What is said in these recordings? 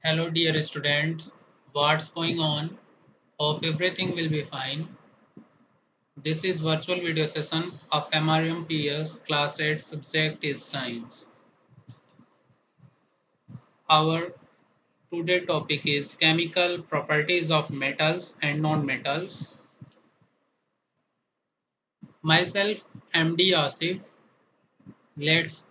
Hello dear students, what's going on? Hope everything will be fine. This is virtual video session of MRMPS class 8 subject is science. Our today topic is chemical properties of metals and non-metals. Myself MD Asif, let's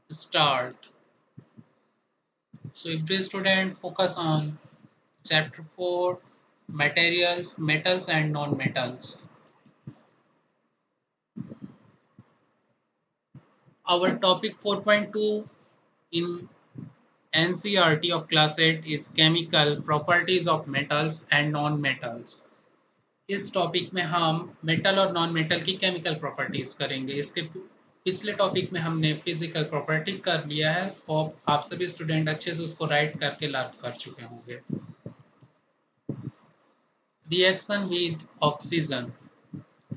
start. So every student focus on chapter 4 materials, metals and non-metals. Our topic 4.2 in NCERT of class 8 is chemical properties of metals and non-metals. इस topic में हम metal और non metal की chemical properties करेंगे। इसके पिछले topic में हमने फिजिकल प्रॉपर्टी कर लिया है और आप सभी स्टूडेंट अच्छे से उसको राइट करके लर्न कर चुके होंगे। Reaction with oxygen.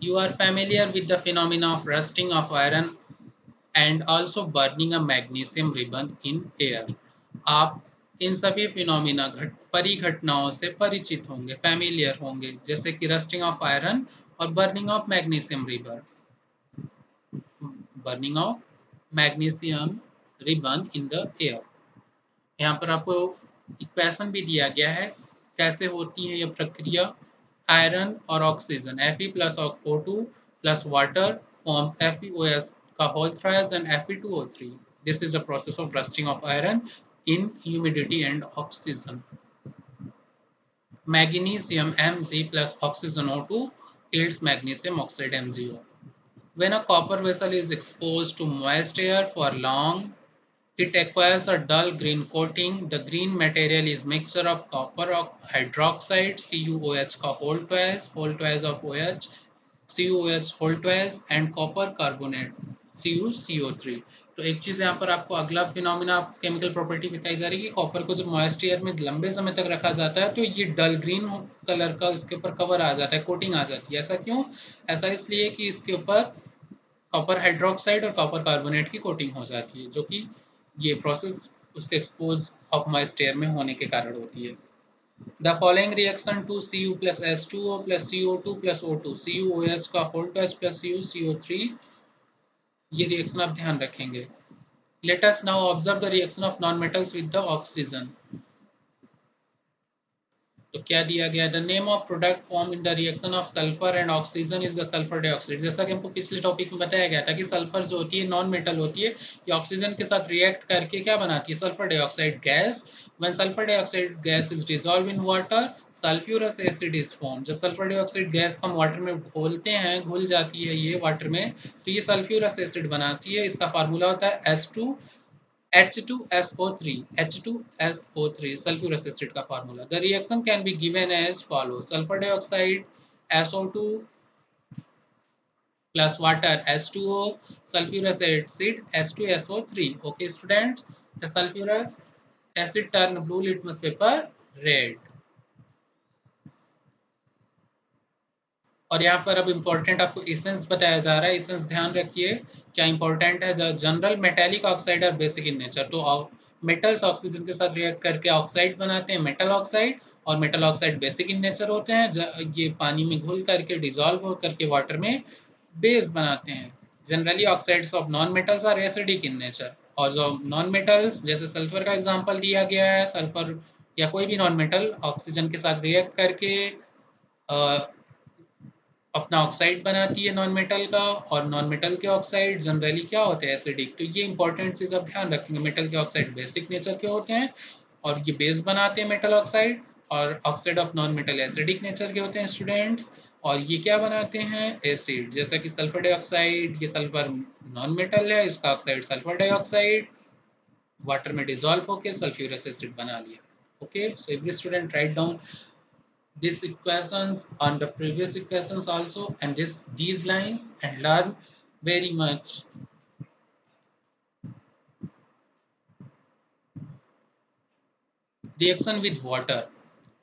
You are familiar with the phenomena of rusting of iron and also burning a magnesium ribbon in air. आप इन सभी फिनोमिना परिघटनाओं से परिचित होंगे, फैमिलियर होंगे, जैसे कि रस्टिंग ऑफ आयरन और burning of magnesium ribbon in the air. यहाँ पर आपको इक्वेशन भी दिया गया है कैसे होती है यह प्रक्रिया। आयरन और oxygen Fe plus O2 plus water forms FeOS का whole thrice and Fe2O3. This is the process of rusting of iron in humidity and oxygen. Magnesium Mg plus oxygen O2 yields magnesium oxide MgO. When a copper vessel is exposed to moist air for long, it acquires a dull green coating. The green material is mixture of copper hydroxide CuOH का whole twice of OH, CuOH whole twice and copper carbonate CuCO3. तो एक चीज यहाँ पर आपको अगला phenomena chemical property बताई जा रही है कि कॉपर को जब मॉइस्ट एयर में लंबे समय तक रखा जाता है तो ये डल ग्रीन कलर का इसके ऊपर कवर आ जाता है, कोटिंग आ जाती है। ऐसा क्यों? ऐसा इसलिए कि इसके ऊपर कॉपर हाइड्रोक्साइड और कॉपर कार्बोनेट की कोटिंग हो जाती है, जो कि ये प्रोसेस उसके एक्सपोज ऑफ मॉइस्ट एयर में होने के कारण होती है। The following reaction to Cu plus H2O plus CO2 plus O2 CuOH का होल ट्वाइस प्लस CuCO3, ये रिएक्शन आप ध्यान रखेंगे। Let us now observe the reaction of non metals with the oxygen. तो क्या दिया गया? The name of product form in the reaction of sulphur and oxygen is the sulphur dioxide. जैसा कि हमको पिछले टॉपिक में बताया गया था कि सल्फर जो होती है नॉन मेटल होती है, ये ऑक्सीजन के साथ रिएक्ट करके क्या बनाती है? Sulphur dioxide gas. When sulphur dioxide gas is dissolve in water, sulphurous acid is form. जब सल्फर डाइऑक्साइड गैस को हम वाटर में घोलते हैं, घुल जाती है ये वाटर में, तो ये सल्फ्यूरस एसिड बनाती है। इसका फार्मूला होता है H2SO3 sulfurous acid का formula. The reaction can be given as follows: sulfur dioxide SO2 plus water H2O, sulfurous acid H2SO3. Okay students, the sulfurous acid turn blue litmus paper red. और यहाँ पर अब important आपको essence बताया जा रहा है। इसेंस ध्यान रखिए क्या इम्पोर्टेंट है। The general metallic oxide are basic in nature. तो मेटल्स ऑक्सीजन के साथ रिएक्ट करके ऑक्साइड बनाते हैं, मेटल ऑक्साइड, और metal oxide basic in nature होते हैं। ये पानी में घुल करके डिजॉल्व हो करके वाटर में बेस बनाते हैं। Generally oxides of non metals are acidic in nature. और जो नॉन मेटल्स जैसे सल्फर का एग्जांपल दिया गया है, सल्फर या कोई भी नॉन मेटल ऑक्सीजन के साथ रिएक्ट करके अपना ऑक्साइड बनाती है नॉन मेटल का, और नॉन मेटल के ऑक्साइड जनरली क्या होते हैं? एसिडिक। तो ये इंपॉर्टेंट चीज आप ध्यान रखेंगे। मेटल के ऑक्साइड बेसिक नेचर के होते हैं और ये बेस बनाते हैं मेटल ऑक्साइड, और oxide of non metal acidic nature के होते हैं स्टूडेंट्स। और ये क्या बनाते हैं? एसिड। जैसा कि सल्फर डाइऑक्साइड, ये सल्फर नॉन मेटल है, इसका ऑक्साइड सल्फर डाइऑक्साइड वाटर में डिजोल्व होकर सल्फ्यूरस एसिड बना लिया। Okay, so every student write down these equations on the previous equations also, and these lines, and learn very much. Reaction with water.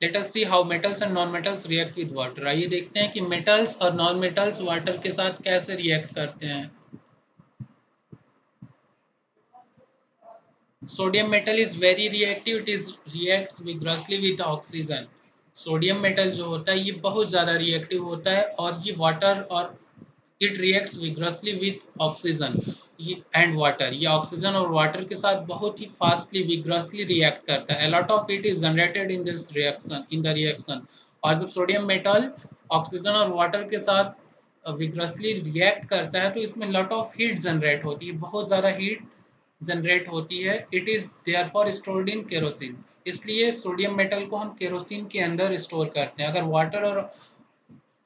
Let us see how metals and non-metals react with water. आइए देखते हैं कि metals और non-metals water के साथ कैसे react करते हैं। Sodium metal is very reactive, it is reacts vigorously with oxygen. Sodium metal जो होता है ये बहुत ज़्यादा रिएक्टिव होता है और ये वाटर और it reacts vigorously with oxygen and water. ये ऑक्सीजन और वाटर के साथ बहुत ही फास्टली विग्रसली रिएक्ट करता है। A lot of it is generated in this reaction, in the reaction. और जब सोडियम मेटल ऑक्सीजन और वाटर के साथ विग्रसली रिएक्ट करता है तो इसमें लॉट ऑफ हीट जनरेट होती है, बहुत ज़्यादा हीट जनरेट होती है। It is therefore stored in kerosene. इसलिए सोडियम मेटल को हम केरोसिन के अंदर स्टोर करते हैं। अगर वाटर और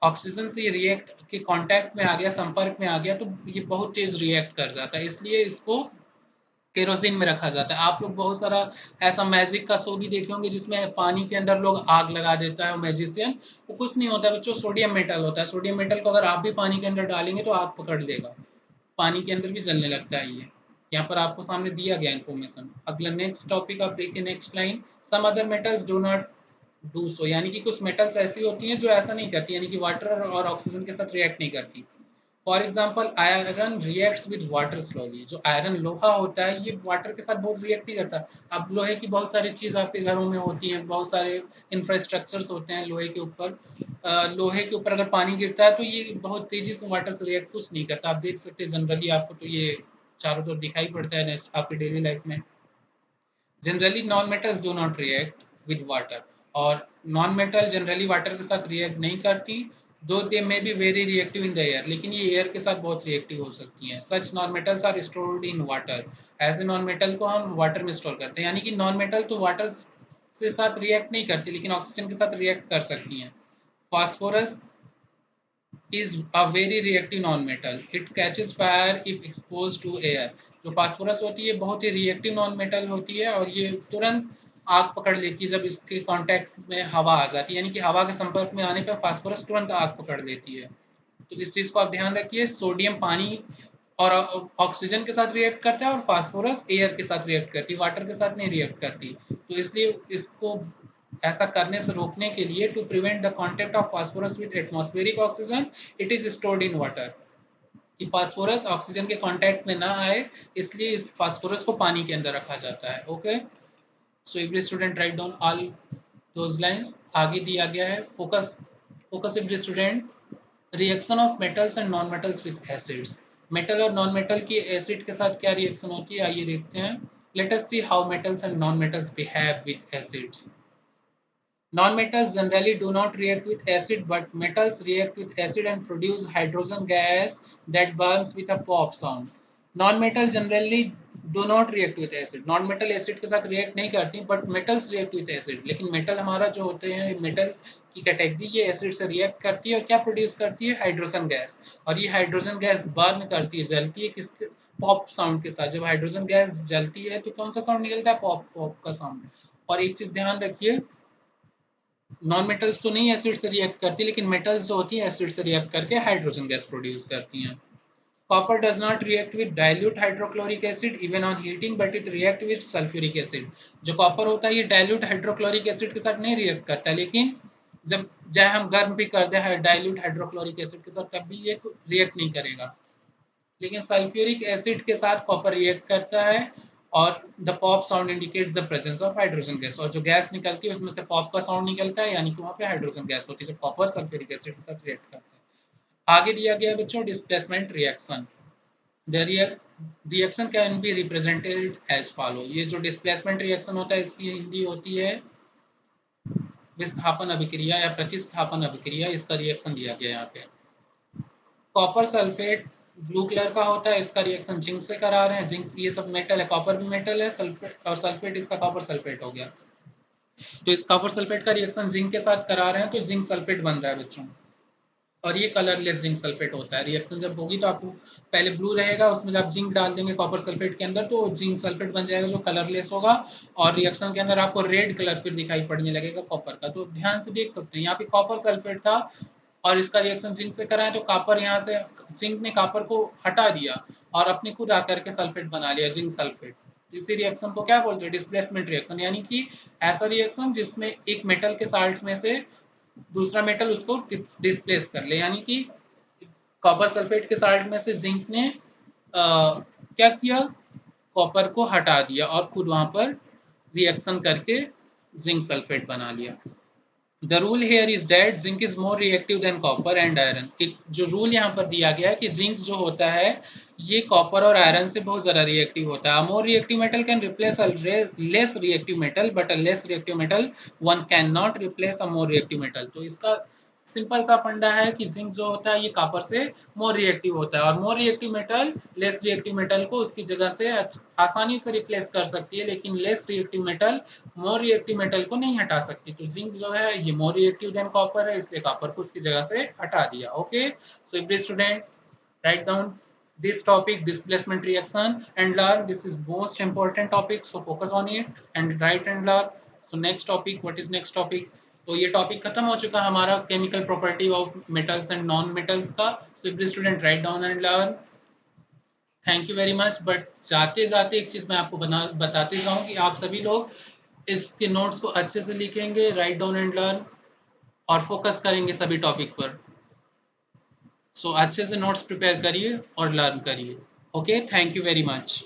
ऑक्सीजन से रिएक्ट के कांटेक्ट में आ गया, संपर्क में आ गया, तो ये बहुत तेज रिएक्ट कर जाता है, इसलिए इसको केरोसिन में रखा जाता है। आप लोग बहुत सारा ऐसा मैजिक का शो भी देखे होंगे जिसमें पानी के अंदर लोग आग लगा देता है मैजिशियन। वो कुछ नहीं होता बच्चों, सोडियम मेटल होता है। सोडियम मेटल को अगर आप भी पानी के अंदर डालेंगे तो आग पकड़ लेगा, पानी के अंदर भी जलने लगता है ये। यहाँ पर आपको सामने दिया गया इन्फॉर्मेशन। अगला नेक्स्ट टॉपिक आप देखिए, next line, some other metals do not do so, यानी कि कुछ मेटल्स ऐसी होती हैं जो ऐसा नहीं करती, यानी कि वाटर और ऑक्सीजन के साथ रिएक्ट नहीं करती। For example iron reacts with water slowly. जो आयरन लोहा होता है ये वाटर के साथ बहुत रिएक्ट नहीं करता। अब लोहे की बहुत सारी चीज़ आपके घरों में होती हैं, बहुत सारे इंफ्रास्ट्रक्चर्स होते हैं लोहे के ऊपर। लोहे के ऊपर अगर पानी गिरता है तो ये बहुत तेजी से वाटर से रिएक्ट कुछ नहीं करता। आप देख सकते हैं जनरली, आपको तो ये चारों तरफ दिखाई पड़ता है आपकी डेली लाइफ में। Generally non metals do not react with water, और नॉन मेटल जनरली वाटर के साथ रिएक्ट नहीं करती, though they may be very reactive in the air, लेकिन ये एयर के साथ बहुत रिएक्टिव हो सकती हैं। Such non metals are stored in water. ऐसे नॉन मेटल को हम वाटर में स्टोर करते हैं, यानी कि नॉन मेटल तो वाटर से साथ रिएक्ट नहीं करती लेकिन ऑक्सीजन के साथ रिएक्ट कर सकती हैं। Phosphorus is a very reactive non-metal. It catches fire if exposed to air. जो फास्फोरस होती है बहुत ही रिएक्टिव नॉन मेटल होती है और ये तुरंत आग पकड़ लेती है जब इसके कांटेक्ट में हवा आ जाती है, यानी कि हवा के संपर्क में आने पर फास्फोरस तुरंत आग पकड़ लेती है। तो इस चीज़ को आप ध्यान रखिए। सोडियम पानी और ऑक्सीजन के साथ रिएक्ट करता है और फास्फोरस एयर के साथ रिएक्ट करती है, वाटर के साथ नहीं रिएक्ट करती। तो इसलिए इसको ऐसा करने से रोकने के लिए, to prevent the contact of phosphorus with atmospheric oxygen, it is stored in water. कि फास्फोरस ऑक्सीजन के कांटेक्ट में ना आए, इसलिए इस फास्फोरस को पानी के अंदर रखा जाता है। Okay, so every student write down all those lines. आगे दिया गया है focus, focus every student, reaction of metals and non metals with acids. Metal और नॉन मेटल की एसिड के साथ क्या रिएक्शन होती है, आइए देखते हैं। Let us see how metals and non metals behave with acids. Non-metals generally do not react with acid, but metals react with acid and produce hydrogen gas that burns with a pop sound. Non-metal generally do not react with acid. Non-metal acid के साथ react नहीं करती, but metals react with acid. लेकिन metal हमारा जो होते हैं, metal की कैटेगरी ये एसिड से रिएक्ट करती है और क्या प्रोड्यूस करती है, हाइड्रोजन गैस। और ये हाइड्रोजन गैस बर्न करती है, जलती है किसके, पॉप साउंड के साथ। जब हाइड्रोजन गैस जलती है तो कौन सा साउंड निकलता है, पॉप, पॉप का साउंड। और एक चीज ध्यान रखिए, नॉन मेटल्स तो नहीं एसिड से रिएक्ट करती, लेकिन मेटल्स जो होती है एसिड से रिएक्ट करके हाइड्रोजन गैस प्रोड्यूस करती हैं। Copper does not react with dilute hydrochloric acid even on heating, but it react with sulphuric acid. जो कॉपर होता है ये डाइल्यूट हाइड्रोक्लोरिक एसिड के साथ नहीं रिएक्ट करता, लेकिन जब चाहे हम गर्म भी कर दें डाइल्यूट हाइड्रोक्लोरिक एसिड के साथ तब भी ये रिएक्ट नहीं करेगा। लेकिन सल्फ्यूरिक एसिड के साथ कॉपर रिएक्ट करता है और the pop sound indicates the presence of hydrogen gas. और जो गैस निकलती है उसमें से पॉप का साउंड निकलता है, यानी कि वहाँ पे हाइड्रोजन गैस होती है जब कॉपर सल्फ्यूरिक एसिड के साथ रिएक्ट करता है। आगे दिया गया बच्चों displacement reaction. The reaction can be represented as follow. ये जो डिस्प्लेसमेंट रिएक्शन होता है इसकी हिंदी होती है विस्थापन अभिक्रिया या प्रतिस्थापन अभिक्रिया। इसका रिएक्शन दिया गया यहाँ पे। कॉपर सल्फेट ब्लू कलर का होता है, इसका रिएक्शन जिंक से करा रहे हैं। जिंक ये सब मेटल है, कॉपर भी मेटल है, सल्फेट और सल्फेट इसका कॉपर सल्फेट हो गया। तो इस कॉपर सल्फेट का रिएक्शन जिंक के साथ करा रहे हैं तो जिंक सल्फेट बन रहा है बच्चों। और ये कलरलेस जिंक सल्फेट होता है। रिएक्शन जब होगी तो आपको पहले ब्लू रहेगा, उसमें जब जिंक डाल देंगे कॉपर सल्फेट के अंदर तो जिंक सल्फेट बन जाएगा जो कलरलेस होगा। और रिएक्शन के अंदर आपको रेड कलर फिर दिखाई पड़ने लगेगा कॉपर का। तो ध्यान से देख सकते हैं यहाँ पे कॉपर सल्फेट था और इसका रिएक्शन जिंक से कराएं तो कॉपर यहाँ से, जिंक ने कॉपर को हटा दिया और अपने खुद आकर के सल्फेट बना लिया, जिंक सल्फेट। इसी रिएक्शन को क्या बोलते हैं, डिस्प्लेसमेंट रिएक्शन। यानी कि ऐसा रिएक्शन जिसमें एक मेटल के साल्ट्स में से दूसरा मेटल उसको डिस्प्लेस कर ले, यानी कि कॉपर सल्फेट के साल्ट में से जिंक ने क्या किया, कॉपर को हटा दिया और खुद वहां पर रिएक्शन करके जिंक सल्फेट बना लिया। The rule here is that zinc is more reactive than copper and iron. एक जो रूल यहाँ पर दिया गया है कि जिंक जो होता है ये कॉपर और आयरन से बहुत ज्यादा रिएक्टिव होता है। More reactive metal can replace a less reactive metal but a less reactive metal one can not replace a more reactive metal. तो इसका सिंपल सा फंडा है कि जिंक जो होता है ये कॉपर से मोर रिएक्टिव होता है और more reactive metal less reactive metal को उसकी जगह से आसानी से रिप्लेस कर सकती है, लेकिन less reactive metal more reactive metal को नहीं हटा सकती। तो जिंक जो है ये मोर रिएक्टिव देन कॉपर है, इसलिए कॉपर को उसकी जगह से हटा दिया। Okay, so every student write down this topic displacement reaction and learn. This is most important topic, so focus on it and write and learn. So next topic, what is next topic? तो ये topic खत्म हो चुका हमारा chemical property of metals and non metals का। So every student write down and learn. Thank you very much. But जाते जाते एक चीज मैं आपको बताते जाऊं कि आप सभी लोग इसके नोट्स को अच्छे से लिखेंगे, राइट डाउन एंड लर्न, और फोकस करेंगे सभी टॉपिक पर। सो अच्छे से नोट्स प्रिपेयर करिए और लर्न करिए। Okay, thank you very much.